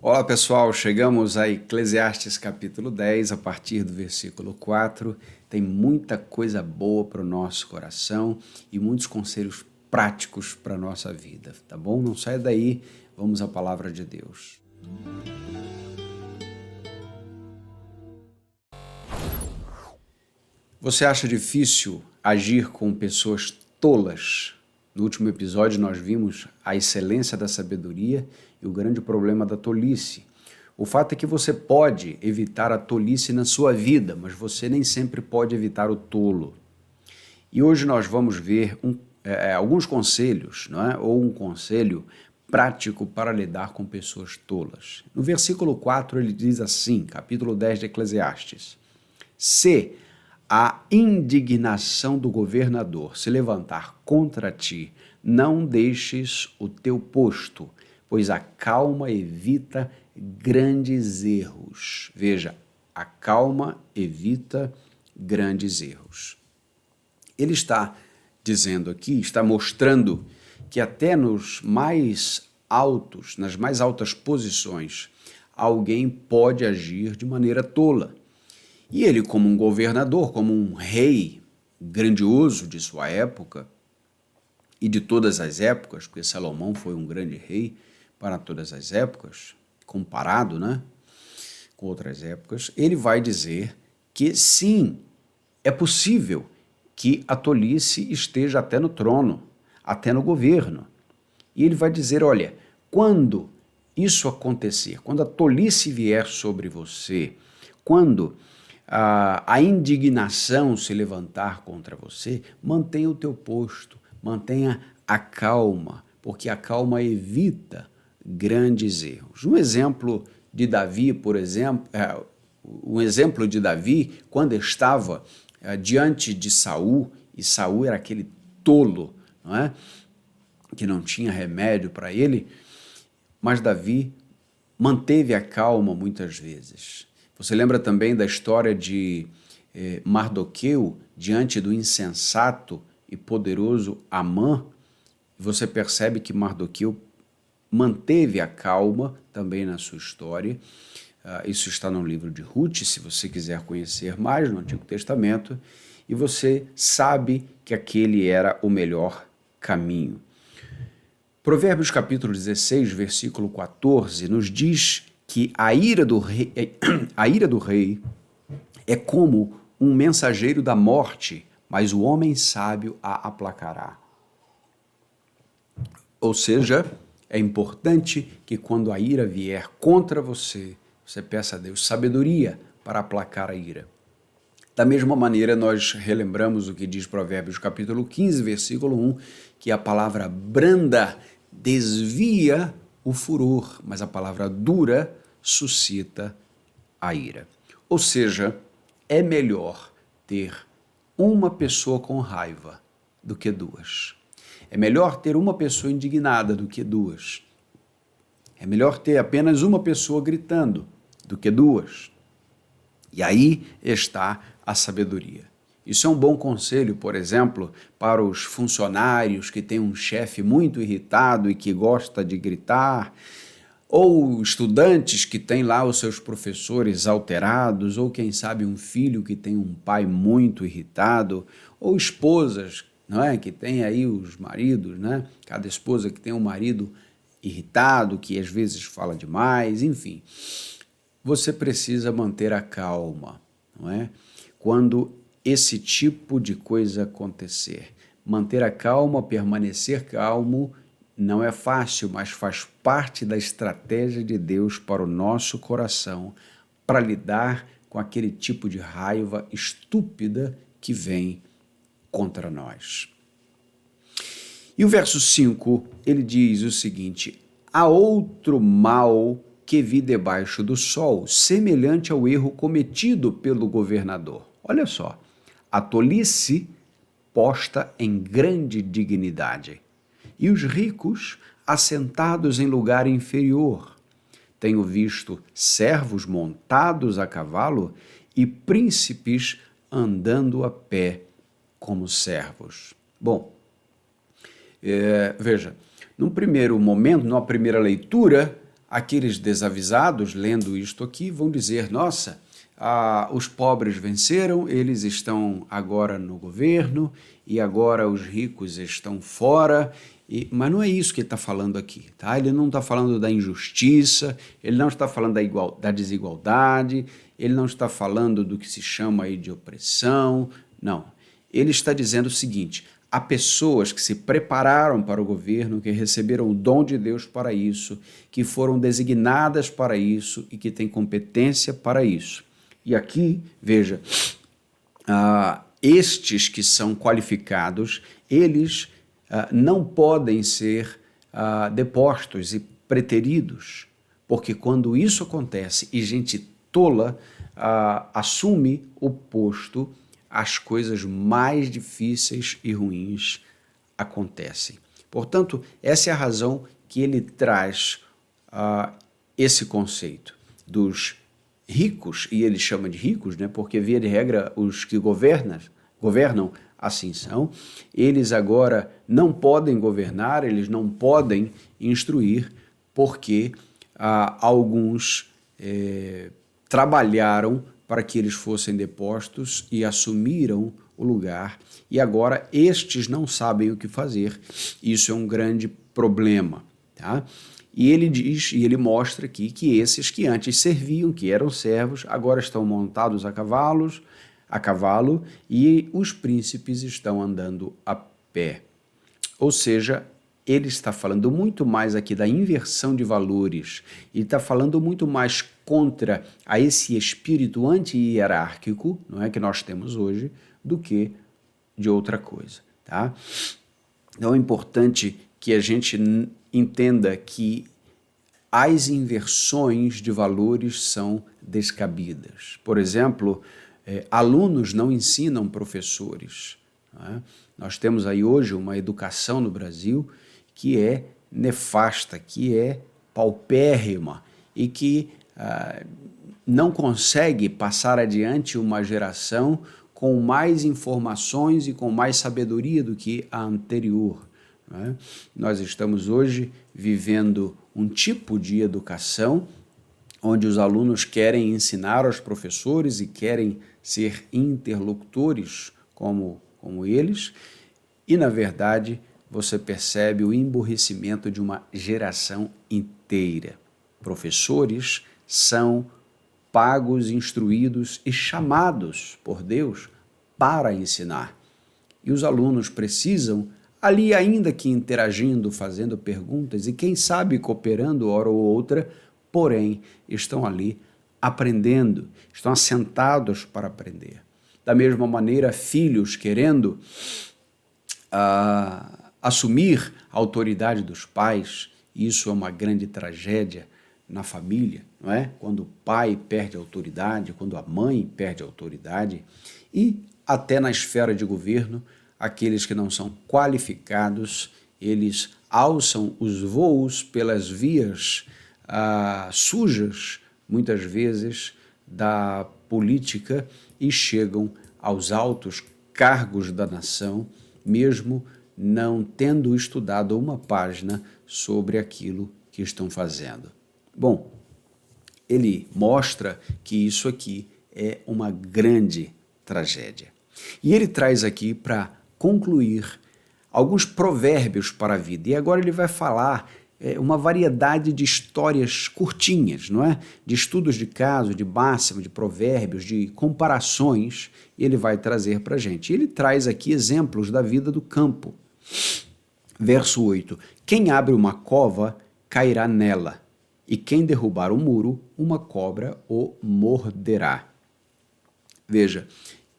Olá pessoal, chegamos a Eclesiastes capítulo 10, a partir do versículo 4. Tem muita coisa boa para o nosso coração e muitos conselhos práticos para a nossa vida, tá bom? Não saia daí, vamos à palavra de Deus. Você acha difícil agir com pessoas tolas? No último episódio nós vimos a excelência da sabedoria e o grande problema da tolice. O fato é que você pode evitar a tolice na sua vida, mas você nem sempre pode evitar o tolo. E hoje nós vamos ver alguns conselhos, não é? Ou um conselho prático para lidar com pessoas tolas. No versículo 4 ele diz assim, capítulo 10 de Eclesiastes: Se a indignação do governador se levantar contra ti, não deixes o teu posto, pois a calma evita grandes erros. Veja, a calma evita grandes erros. Ele está dizendo aqui, está mostrando que até nos mais altos, nas mais altas posições, alguém pode agir de maneira tola. E ele, como um governador, como um rei grandioso de sua época, e de todas as épocas, porque Salomão foi um grande rei para todas as épocas, comparado, né, com outras épocas, ele vai dizer que sim, é possível que a tolice esteja até no trono, até no governo. E ele vai dizer, olha, quando isso acontecer, quando a tolice vier sobre você, quando a indignação se levantar contra você, mantenha o teu posto, mantenha a calma, porque a calma evita grandes erros. Um exemplo de Davi, por exemplo, quando estava diante de Saul, e Saul era aquele tolo, não é? Que não tinha remédio para ele, mas Davi manteve a calma muitas vezes. Você lembra também da história de Mardoqueu diante do insensato e poderoso Amã? Você percebe que Mardoqueu manteve a calma também na sua história. Isso está no livro de Ruth, se você quiser conhecer mais no Antigo Testamento, e você sabe que aquele era o melhor caminho. Provérbios capítulo 16, versículo 14, nos diz que a ira do rei é como um mensageiro da morte, mas o homem sábio a aplacará. Ou seja, é importante que quando a ira vier contra você, você peça a Deus sabedoria para aplacar a ira. Da mesma maneira, nós relembramos o que diz Provérbios capítulo 15, versículo 1, que a palavra branda desvia o furor, mas a palavra dura suscita a ira. Ou seja, é melhor ter uma pessoa com raiva do que duas. É melhor ter uma pessoa indignada do que duas. É melhor ter apenas uma pessoa gritando do que duas. E aí está a sabedoria. Isso é um bom conselho, por exemplo, para os funcionários que têm um chefe muito irritado e que gosta de gritar, ou estudantes que têm lá os seus professores alterados, ou quem sabe um filho que tem um pai muito irritado, ou esposas, não é, que tem aí os maridos, né? Cada esposa que tem um marido irritado, que às vezes fala demais, enfim. Você precisa manter a calma, não é? Quando esse tipo de coisa acontecer. Manter a calma, permanecer calmo, não é fácil, mas faz parte da estratégia de Deus para o nosso coração, para lidar com aquele tipo de raiva estúpida que vem contra nós. E o verso 5, ele diz o seguinte: há outro mal que vi debaixo do sol, semelhante ao erro cometido pelo governador. Olha só, a tolice posta em grande dignidade, e os ricos assentados em lugar inferior. Tenho visto servos montados a cavalo e príncipes andando a pé como servos. Bom, veja, num primeiro momento, numa primeira leitura, aqueles desavisados, lendo isto aqui, vão dizer, nossa, os pobres venceram, eles estão agora no governo e agora os ricos estão fora. Mas não é isso que ele está falando aqui, tá? Ele não está falando da injustiça, ele não está falando da desigualdade, ele não está falando do que se chama aí de opressão, não. Ele está dizendo o seguinte, há pessoas que se prepararam para o governo, que receberam o dom de Deus para isso, que foram designadas para isso e que têm competência para isso. E aqui, veja, estes que são qualificados, eles não podem ser depostos e preteridos, porque quando isso acontece e gente tola assume o posto, as coisas mais difíceis e ruins acontecem. Portanto, essa é a razão que ele traz esse conceito dos ricos, e ele chama de ricos, né, porque via de regra os que governam assim são, eles agora não podem governar, eles não podem instruir, porque alguns trabalharam para que eles fossem depostos e assumiram o lugar, e agora estes não sabem o que fazer. Isso é um grande problema, tá? E ele diz, e ele mostra aqui que esses que antes serviam, que eram servos, agora estão montados a cavalo, e os príncipes estão andando a pé. Ou seja, ele está falando muito mais aqui da inversão de valores, e está falando muito mais contra a esse espírito anti-hierárquico, não é, que nós temos hoje, do que de outra coisa, tá? Então é importante que a gente entenda que as inversões de valores são descabidas. Por exemplo, alunos não ensinam professores, não é? Nós temos aí hoje uma educação no Brasil que é nefasta, que é paupérrima e que não consegue passar adiante uma geração com mais informações e com mais sabedoria do que a anterior, não é? Nós estamos hoje vivendo um tipo de educação onde os alunos querem ensinar aos professores e querem ser interlocutores como eles, e na verdade você percebe o emburrecimento de uma geração inteira. Professores são pagos, instruídos e chamados por Deus para ensinar. E os alunos precisam, ali ainda que interagindo, fazendo perguntas e quem sabe cooperando hora ou outra, porém estão ali aprendendo, estão assentados para aprender. Da mesma maneira, filhos querendo assumir a autoridade dos pais, isso é uma grande tragédia na família, não é? Quando o pai perde a autoridade, quando a mãe perde a autoridade, e até na esfera de governo, aqueles que não são qualificados, eles alçam os voos pelas vias sujas, muitas vezes, da política e chegam aos altos cargos da nação, mesmo não tendo estudado uma página sobre aquilo que estão fazendo. Bom, ele mostra que isso aqui é uma grande tragédia. E ele traz aqui para concluir alguns provérbios para a vida. E agora ele vai falar uma variedade de histórias curtinhas, não é? De estudos de caso, de máxima, de provérbios, de comparações, ele vai trazer para a gente. Ele traz aqui exemplos da vida do campo. Verso 8. Quem abre uma cova, cairá nela, e quem derrubar um muro, uma cobra o morderá. Veja,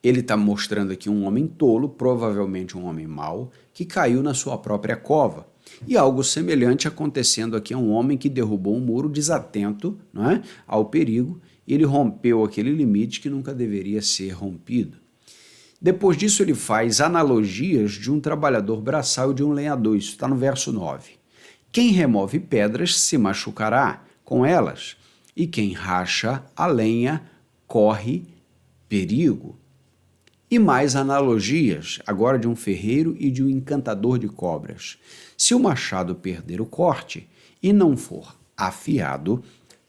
ele está mostrando aqui um homem tolo, provavelmente um homem mau, que caiu na sua própria cova. E algo semelhante acontecendo aqui a um homem que derrubou um muro desatento, não é, ao perigo, e ele rompeu aquele limite que nunca deveria ser rompido. Depois disso ele faz analogias de um trabalhador braçal e de um lenhador, isso está no verso 9. Quem remove pedras se machucará com elas, e quem racha a lenha corre perigo. E mais analogias, agora de um ferreiro e de um encantador de cobras. Se o machado perder o corte e não for afiado,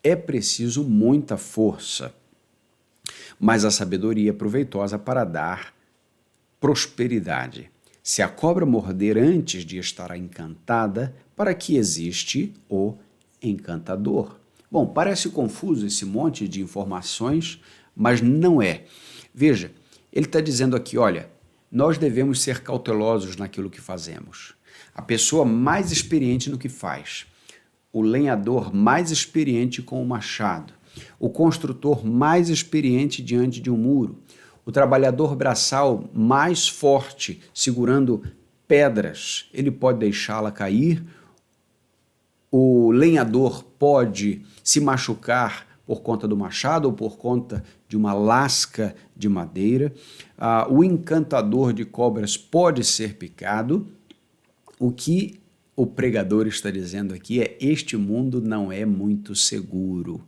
é preciso muita força. Mas a sabedoria é proveitosa para dar prosperidade. Se a cobra morder antes de estar encantada, para que existe o encantador? Bom, parece confuso esse monte de informações, mas não é. Veja, ele está dizendo aqui, olha, nós devemos ser cautelosos naquilo que fazemos. A pessoa mais experiente no que faz, o lenhador mais experiente com o machado, o construtor mais experiente diante de um muro, o trabalhador braçal mais forte segurando pedras, ele pode deixá-la cair, o lenhador pode se machucar por conta do machado ou por conta de uma lasca de madeira, o encantador de cobras pode ser picado. O que o pregador está dizendo aqui é: este mundo não é muito seguro.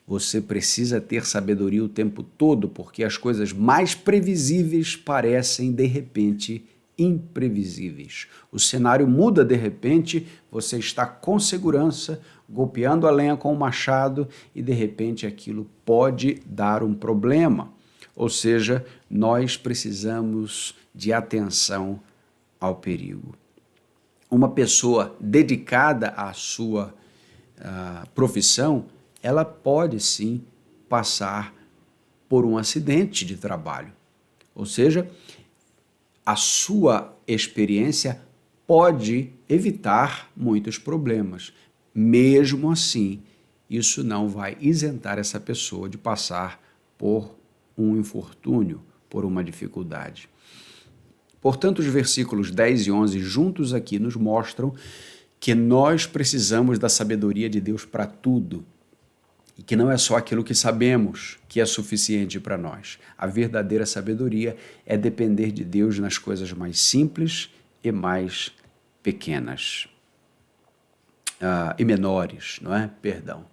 Você precisa ter sabedoria o tempo todo, porque as coisas mais previsíveis parecem, de repente, imprevisíveis. O cenário muda de repente, você está com segurança, golpeando a lenha com o machado e, de repente, aquilo pode dar um problema. Ou seja, nós precisamos de atenção ao perigo. Uma pessoa dedicada à sua profissão, ela pode sim passar por um acidente de trabalho. Ou seja, a sua experiência pode evitar muitos problemas. Mesmo assim, isso não vai isentar essa pessoa de passar por um infortúnio, por uma dificuldade. Portanto, os versículos 10 e 11 juntos aqui nos mostram que nós precisamos da sabedoria de Deus para tudo. E que não é só aquilo que sabemos que é suficiente para nós. A verdadeira sabedoria é depender de Deus nas coisas mais simples e mais pequenas. E menores, não é? Perdão.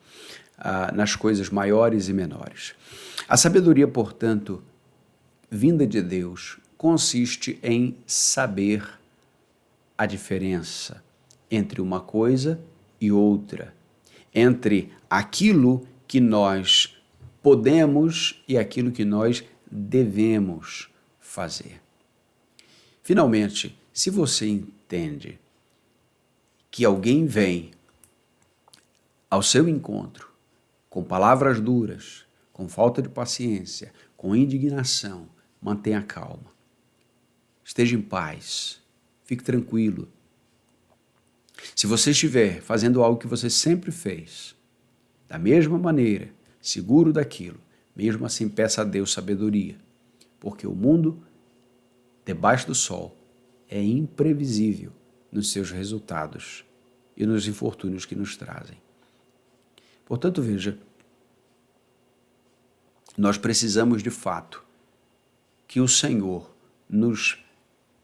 Nas coisas maiores e menores. A sabedoria, portanto, vinda de Deus, consiste em saber a diferença entre uma coisa e outra, entre aquilo que nós podemos e aquilo que nós devemos fazer. Finalmente, se você entende que alguém vem ao seu encontro com palavras duras, com falta de paciência, com indignação, mantenha calma. Esteja em paz, fique tranquilo. Se você estiver fazendo algo que você sempre fez, da mesma maneira, seguro daquilo, mesmo assim peça a Deus sabedoria, porque o mundo debaixo do sol é imprevisível nos seus resultados e nos infortúnios que nos trazem. Portanto, veja, nós precisamos de fato que o Senhor nos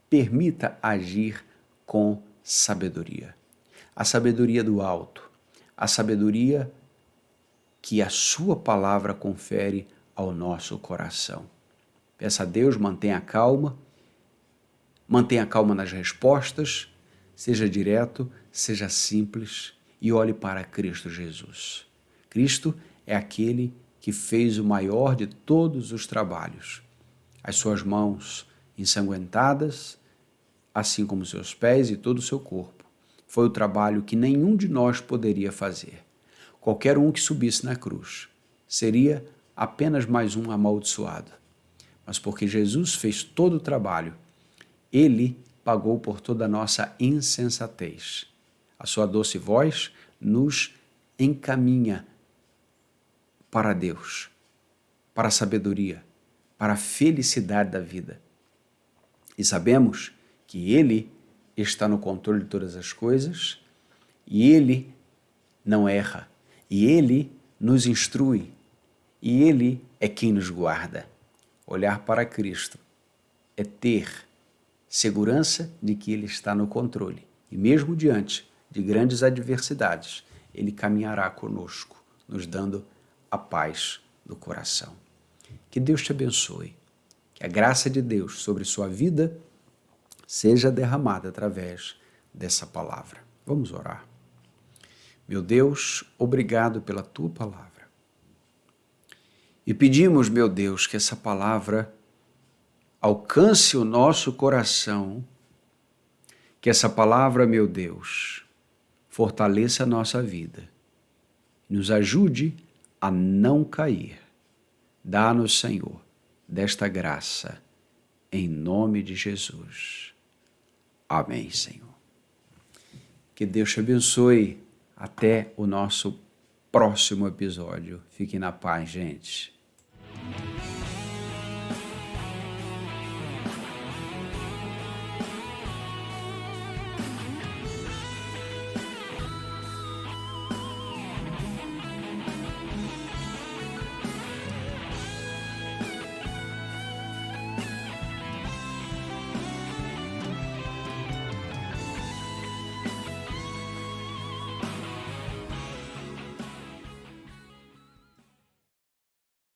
permita agir com sabedoria. A sabedoria do alto, a sabedoria que a sua palavra confere ao nosso coração. Peça a Deus, mantenha calma nas respostas, seja direto, seja simples e olhe para Cristo Jesus. Cristo é aquele que fez o maior de todos os trabalhos. As suas mãos ensanguentadas, assim como seus pés e todo o seu corpo. Foi o trabalho que nenhum de nós poderia fazer. Qualquer um que subisse na cruz seria apenas mais um amaldiçoado. Mas porque Jesus fez todo o trabalho, ele pagou por toda a nossa insensatez. A sua doce voz nos encaminha para Deus, para a sabedoria, para a felicidade da vida. E sabemos que ele está no controle de todas as coisas e ele não erra. E ele nos instrui, e ele é quem nos guarda. Olhar para Cristo é ter segurança de que ele está no controle. E mesmo diante de grandes adversidades, ele caminhará conosco, nos dando a paz do coração. Que Deus te abençoe. Que a graça de Deus sobre sua vida seja derramada através dessa palavra. Vamos orar. Meu Deus, obrigado pela tua palavra. E pedimos, meu Deus, que essa palavra alcance o nosso coração, que essa palavra, meu Deus, fortaleça a nossa vida, nos ajude a não cair. Dá-nos, Senhor, desta graça, em nome de Jesus. Amém, Senhor. Que Deus te abençoe. Até o nosso próximo episódio. Fiquem na paz, gente.